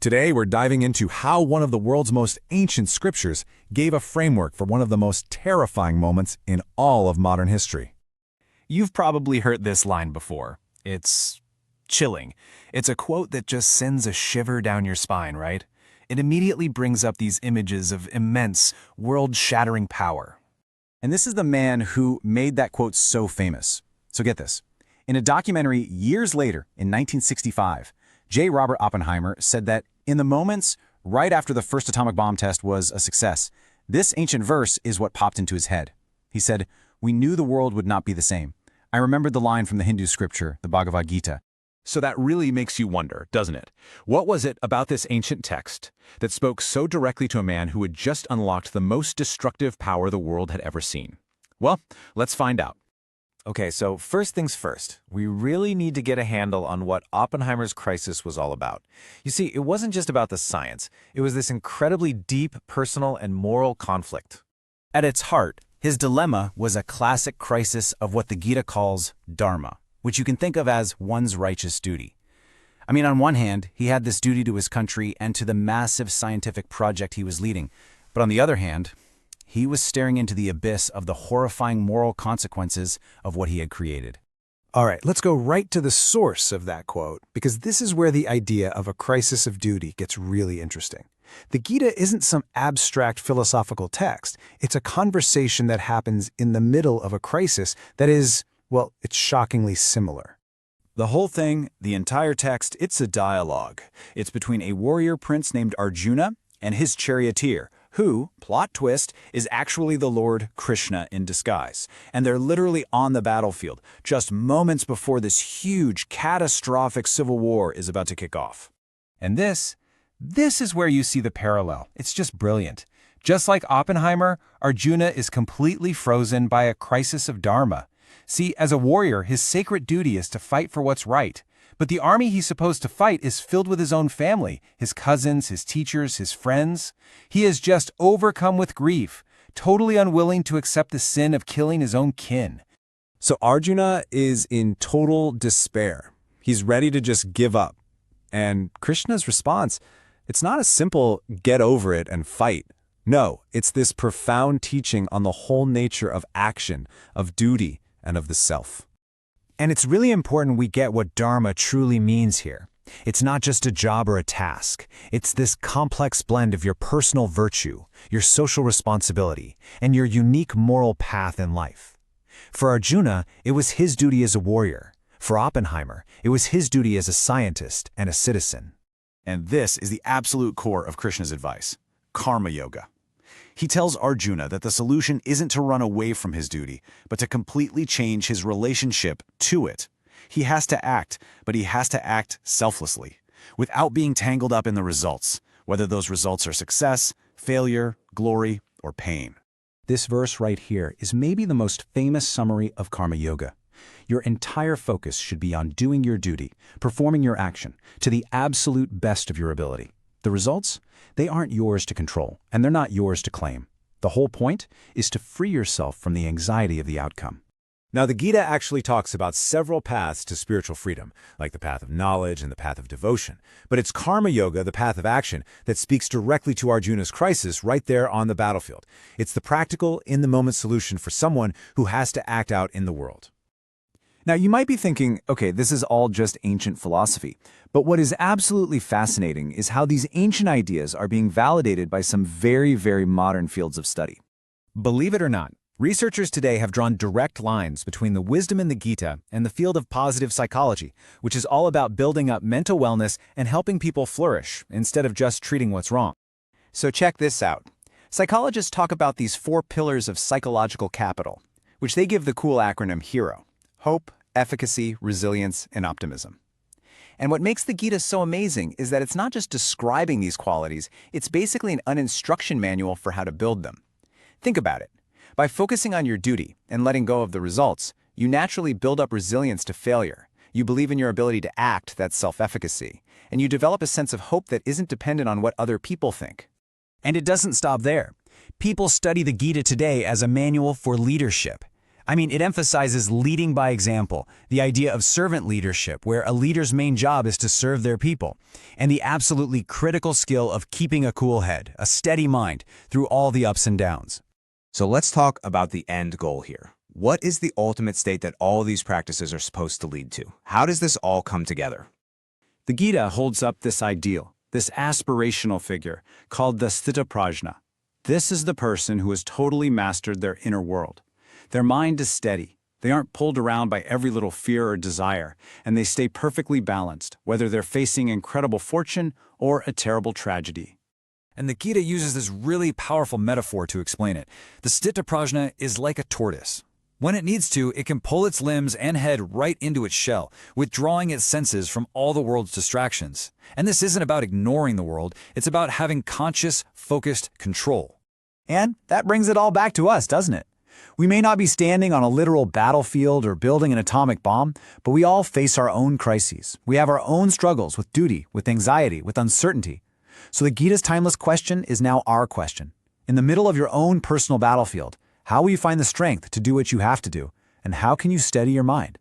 Today, we're diving into how one of the world's most ancient scriptures gave a framework for one of the most terrifying moments in all of modern history. You've probably heard this line before. It's chilling. It's a quote that just sends a shiver down your spine, right? It immediately brings up these images of immense, world-shattering power. And this is the man who made that quote so famous. So get this. In a documentary years later, in 1965, J. Robert Oppenheimer said that in the moments right after the first atomic bomb test was a success, this ancient verse is what popped into his head. He said, "We knew the world would not be the same. I remembered the line from the Hindu scripture, the Bhagavad Gita." So that really makes you wonder, doesn't it? What was it about this ancient text that spoke so directly to a man who had just unlocked the most destructive power the world had ever seen? Well, let's find out. Okay, so first things first, we really need to get a handle on what Oppenheimer's crisis was all about. You see, it wasn't just about the science. It was this incredibly deep personal and moral conflict. At its heart, his dilemma was a classic crisis of what the Gita calls dharma, which you can think of as one's righteous duty. I mean, on one hand, he had this duty to his country and to the massive scientific project he was leading. But on the other hand, he was staring into the abyss of the horrifying moral consequences of what he had created. All right, let's go right to the source of that quote, because this is where the idea of a crisis of duty gets really interesting. The Gita isn't some abstract philosophical text. It's a conversation that happens in the middle of a crisis that is, well, it's shockingly similar. The whole thing, the entire text, it's a dialogue. It's between a warrior prince named Arjuna and his charioteer, who, plot twist, is actually the Lord Krishna in disguise. And they're literally on the battlefield, just moments before this huge, catastrophic civil war is about to kick off. And this is where you see the parallel. It's just brilliant. Just like Oppenheimer, Arjuna is completely frozen by a crisis of dharma. See, as a warrior, his sacred duty is to fight for what's right. But the army he's supposed to fight is filled with his own family, his cousins, his teachers, his friends. He is just overcome with grief, totally unwilling to accept the sin of killing his own kin. So Arjuna is in total despair. He's ready to just give up. And Krishna's response, it's not a simple get over it and fight. No, it's this profound teaching on the whole nature of action, of duty, and of the self. And it's really important we get what dharma truly means here. It's not just a job or a task. It's this complex blend of your personal virtue, your social responsibility, and your unique moral path in life. For Arjuna, it was his duty as a warrior. For Oppenheimer, it was his duty as a scientist and a citizen. And this is the absolute core of Krishna's advice, karma yoga. He tells Arjuna that the solution isn't to run away from his duty, but to completely change his relationship to it. He has to act, but he has to act selflessly, without being tangled up in the results, whether those results are success, failure, glory, or pain. This verse right here is maybe the most famous summary of karma yoga. Your entire focus should be on doing your duty, performing your action, to the absolute best of your ability. The results? They aren't yours to control, and they're not yours to claim. The whole point is to free yourself from the anxiety of the outcome. Now, the Gita actually talks about several paths to spiritual freedom, like the path of knowledge and the path of devotion. But it's karma yoga, the path of action, that speaks directly to Arjuna's crisis right there on the battlefield. It's the practical, in-the-moment solution for someone who has to act out in the world. Now, you might be thinking, okay, this is all just ancient philosophy. But what is absolutely fascinating is how these ancient ideas are being validated by some very, very modern fields of study. Believe it or not, researchers today have drawn direct lines between the wisdom in the Gita and the field of positive psychology, which is all about building up mental wellness and helping people flourish instead of just treating what's wrong. So check this out. Psychologists talk about these 4 pillars of psychological capital, which they give the cool acronym HERO: hope, efficacy, resilience, and optimism. And what makes the Gita so amazing is that it's not just describing these qualities, it's basically an instruction manual for how to build them. Think about it. By focusing on your duty and letting go of the results, you naturally build up resilience to failure. You believe in your ability to act, that's self-efficacy. And you develop a sense of hope that isn't dependent on what other people think. And it doesn't stop there. People study the Gita today as a manual for leadership. I mean, it emphasizes leading by example, the idea of servant leadership, where a leader's main job is to serve their people, and the absolutely critical skill of keeping a cool head, a steady mind, through all the ups and downs. So let's talk about the end goal here. What is the ultimate state that all these practices are supposed to lead to? How does this all come together? The Gita holds up this ideal, this aspirational figure, called the sthitaprajna. This is the person who has totally mastered their inner world. Their mind is steady. They aren't pulled around by every little fear or desire, and they stay perfectly balanced, whether they're facing incredible fortune or a terrible tragedy. And the Gita uses this really powerful metaphor to explain it. The sthitaprajna is like a tortoise. When it needs to, it can pull its limbs and head right into its shell, withdrawing its senses from all the world's distractions. And this isn't about ignoring the world, it's about having conscious, focused control. And that brings it all back to us, doesn't it? We may not be standing on a literal battlefield or building an atomic bomb, but we all face our own crises. We have our own struggles with duty, with anxiety, with uncertainty. So the Gita's timeless question is now our question. In the middle of your own personal battlefield, how will you find the strength to do what you have to do? And how can you steady your mind?